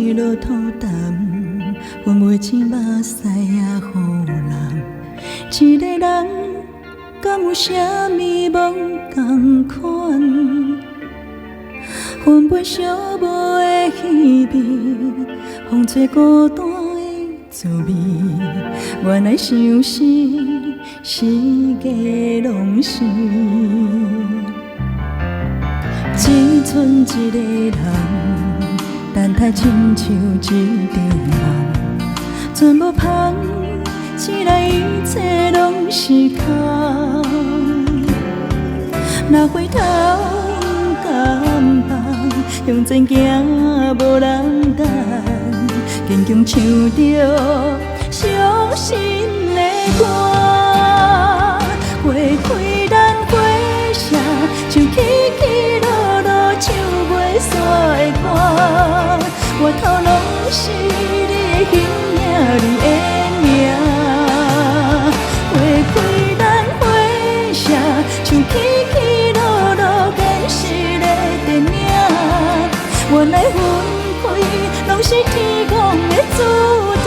起落土淡，阮袂青目屎也予人。一个人敢有啥物无同款？分杯寂寞的气味，风吹孤单的滋味。原来相思是假拢是。只剩一个人，等待亲像一场梦，全无香，醒来一切拢是空。若回头敢放，向前行无人等，坚强唱着伤心的歌。花开咱花谢，像起起落落唱袂煞的歌。我头拢是你的形影，你的名。花开咱花谢，像起起落落现实的电影。原来分开拢是天公的注定。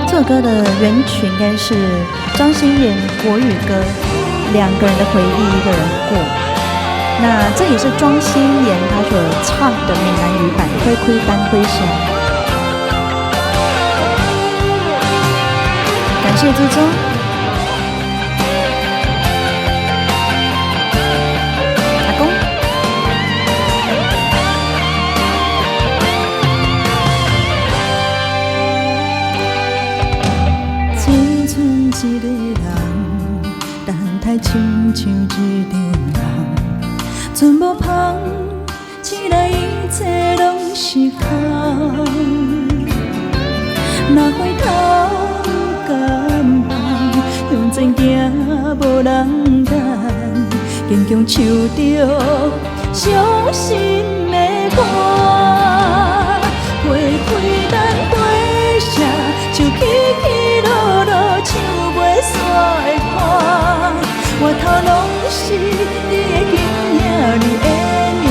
这首歌的原曲应该是张欣妍国语歌，两个人的回忆一个人过。那这也是庄心妍她所唱的闽南语版《花开丹花香》。感谢志忠。阿公。只剩一个人，等待亲像一场梦，全无香，醒来一切拢是空。若回头敢放，向前行无人等，坚强唱着伤心的歌。花开咱花谢，像起起落落唱袂煞的歌。我头拢是你的形影，你的名。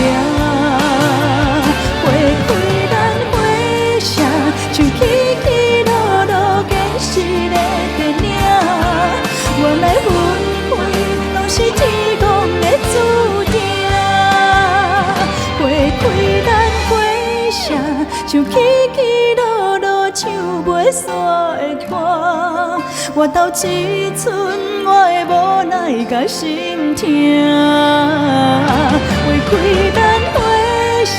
花开咱花谢，像起起落落现实的电影。原来分开拢是天公的注定。花开咱花谢，像起起落落唱袂煞的歌。我斗一寸我的无奈甲心痛。花开咱花谢，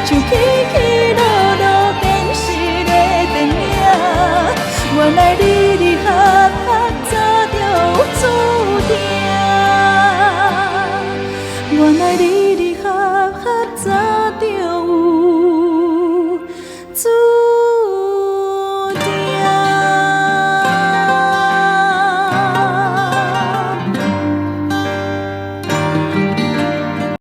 像起起落落现实的电影。原来你离开